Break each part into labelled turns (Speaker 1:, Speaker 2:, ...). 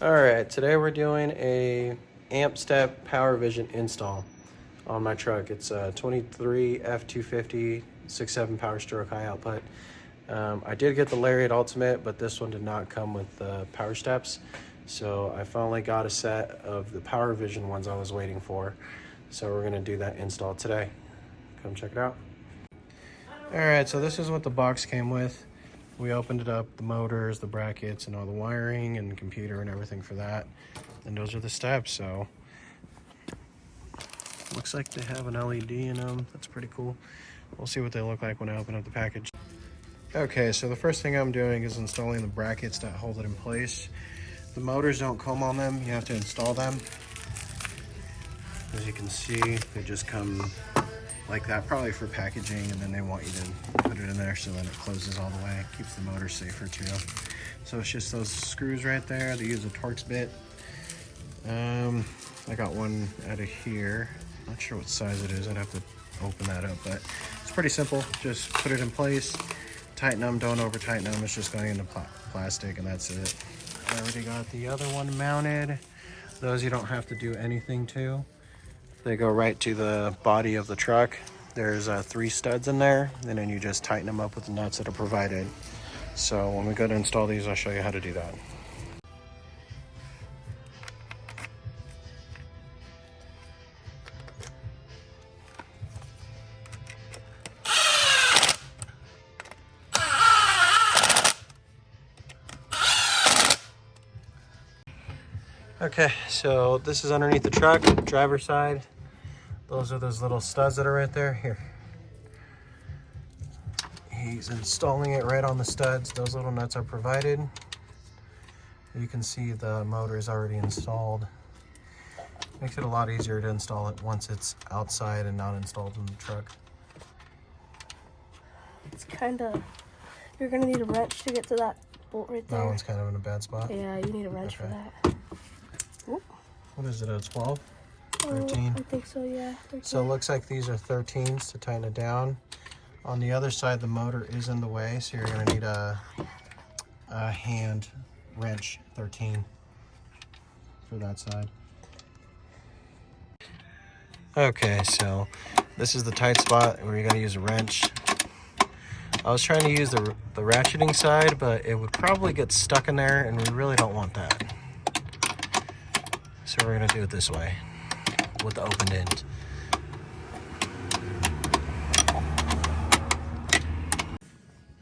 Speaker 1: Alright, today we're doing a PowerStep Power Vision install on my truck. It's a 23 f250 6.7 power stroke high output. I did get the Lariat Ultimate, but this one did not come with the PowerSteps. So I finally got a set of the Power Vision ones I was waiting for. So we're gonna do that install today. Come check it out. Alright, so this is what the box came with. We opened it up, the motors, the brackets, and all the wiring and the computer and everything for that. And those are the steps, so. Looks like they have an LED in them. That's pretty cool. We'll see what they look like when I open up the package. Okay, so the first thing I'm doing is installing the brackets that hold it in place. The motors don't come on them, you have to install them. As you can see, they just come like that, probably for packaging, and then they want you to put it in there so that it closes all the way. Keeps the motor safer too. So it's just those screws right there. They use a Torx bit. I got one out of here. Not sure what size it is. I'd have to open that up, but it's pretty simple. Just put it in place, tighten them, don't over tighten them. It's just going into plastic, and that's it. I already got the other one mounted. Those you don't have to do anything to. They go right to the body of the truck. There's 3 studs in there, and then you just tighten them up with the nuts that are provided. So when we go to install these, I'll show you how to do that. Okay, so this is underneath the truck, driver's side. Those are those little studs that are right there. Here. He's installing it right on the studs. Those little nuts are provided. You can see the motor is already installed. Makes it a lot easier to install it once it's outside and not installed in the truck.
Speaker 2: It's kind of, you're going to need a wrench to get to that bolt right there.
Speaker 1: That one's kind of in a bad spot.
Speaker 2: Yeah, you need a wrench for that. Oop.
Speaker 1: What is it, a 12? 13?
Speaker 2: I think so, yeah. 13.
Speaker 1: So it looks like these are 13s to tighten it down. On the other side, the motor is in the way, so you're going to need a hand wrench 13 for that side. Okay, so this is the tight spot where you got to use a wrench. I was trying to use the ratcheting side, but it would probably get stuck in there, and we really don't want that. So we're going to do it this way with the open end.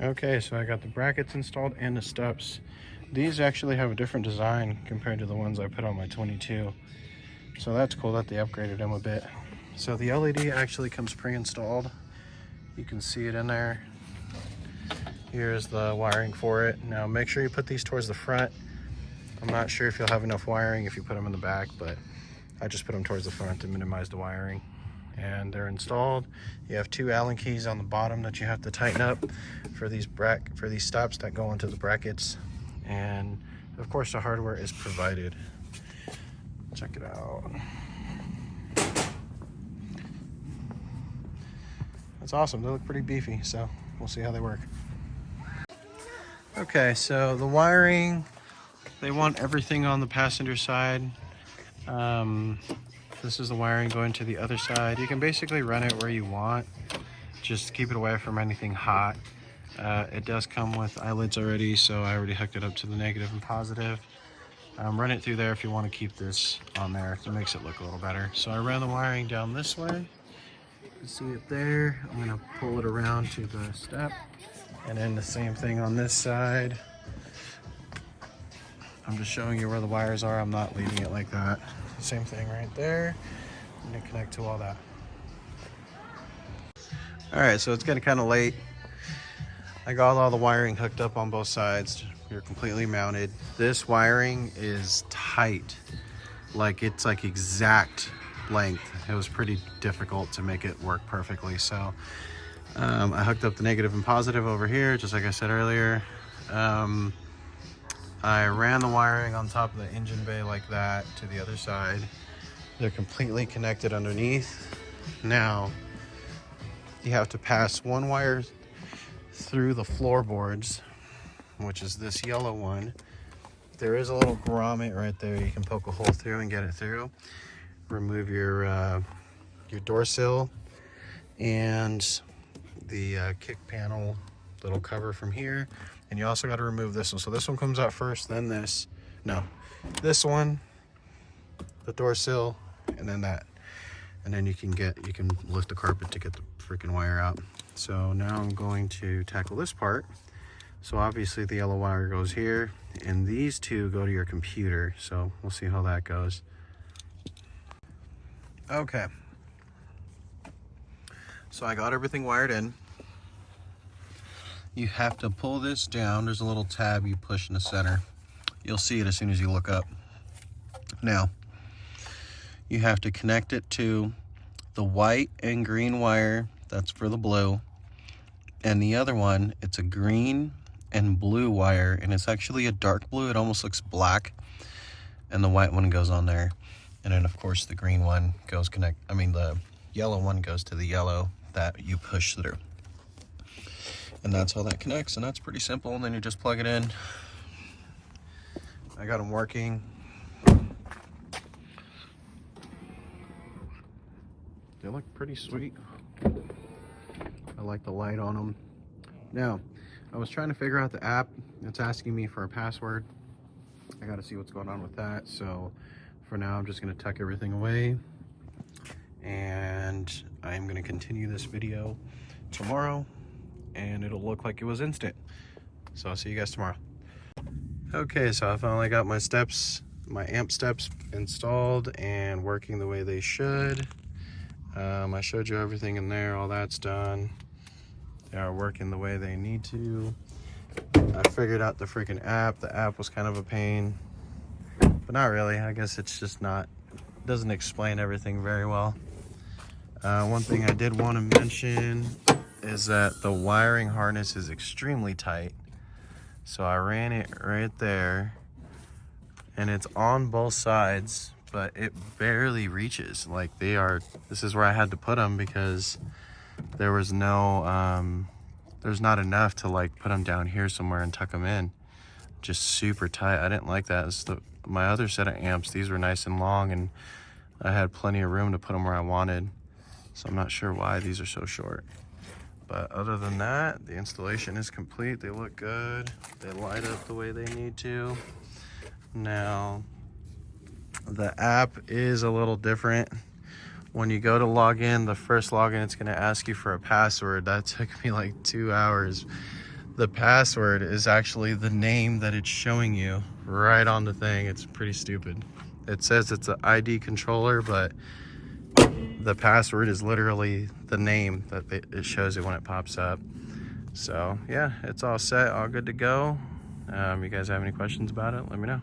Speaker 1: Okay, so I got the brackets installed and the steps. These actually have a different design compared to the ones I put on my 22. So that's cool that they upgraded them a bit. So the LED actually comes pre-installed. You can see it in there. Here's the wiring for it. Now make sure you put these towards the front. I'm not sure if you'll have enough wiring if you put them in the back, but I just put them towards the front to minimize the wiring. And they're installed. You have 2 Allen keys on the bottom that you have to tighten up for these stops that go into the brackets. And of course the hardware is provided. Check it out. That's awesome. They look pretty beefy, so we'll see how they work. Okay, so the wiring, they want everything on the passenger side. This is the wiring going to the other side. You can basically run it where you want. Just keep it away from anything hot. It does come with eyelets already, so I already hooked it up to the negative and positive. Run it through there if you want to keep this on there. It makes it look a little better. So I ran the wiring down this way. You can see it there. I'm going to pull it around to the step. And then the same thing on this side. I'm just showing you where the wires are. I'm not leaving it like that. Same thing right there. I'm gonna connect to all that. All right, so it's getting kind of late. I got all the wiring hooked up on both sides. You're completely mounted. This wiring is tight. It's like exact length. It was pretty difficult to make it work perfectly. So I hooked up the negative and positive over here, just like I said earlier. I ran the wiring on top of the engine bay like that to the other side. They're completely connected underneath. Now, you have to pass one wire through the floorboards, which is this yellow one, there is a little grommet right there. You can poke a hole through and get it through. Remove your door sill and the kick panel little cover from here. And you also got to remove this one. So this one comes out first, then this. No, this one, the door sill, and then that. And then you can lift the carpet to get the freaking wire out. So now I'm going to tackle this part. So obviously the yellow wire goes here, and these two go to your computer. So we'll see how that goes. Okay. So I got everything wired in. You have to pull this down. There's a little tab you push in the center. You'll see it as soon as you look up. Now, you have to connect it to the white and green wire. That's for the blue. And the other one, it's a green and blue wire, and it's actually a dark blue. It almost looks black. And the white one goes on there. And then of course the green one goes the yellow one goes to the yellow that you push through. And that's how that connects, and that's pretty simple. And then you just plug it in. I got them working. They look pretty sweet. I like the light on them. Now, I was trying to figure out the app. It's asking me for a password. I got to see what's going on with that. So for now, I'm just going to tuck everything away. And I'm going to continue this video tomorrow. And it'll look like it was instant. So I'll see you guys tomorrow. Okay, so I finally got my amp steps installed and working the way they should. I showed you everything in there, all that's done. They are working the way they need to. I figured out the freaking app. The app was kind of a pain, but not really. I guess it's just doesn't explain everything very well. One thing I did want to mention is that the wiring harness is extremely tight. So I ran it right there, and it's on both sides, but it barely reaches. Like this is where I had to put them because there was no, there's not enough to like put them down here somewhere and tuck them in. Just super tight. I didn't like that. My other set of amps, these were nice and long, and I had plenty of room to put them where I wanted. So I'm not sure why these are so short. But other than that, the installation is complete. They look good. They light up the way they need to. Now, the app is a little different. When you go to log in, the first login, it's gonna ask you for a password. That took me like 2 hours. The password is actually the name that it's showing you right on the thing. It's pretty stupid. It says it's an ID controller, but the password is literally the name that it shows you when it pops up. So yeah, it's all set, all good to go. You guys have any questions about it, let me know.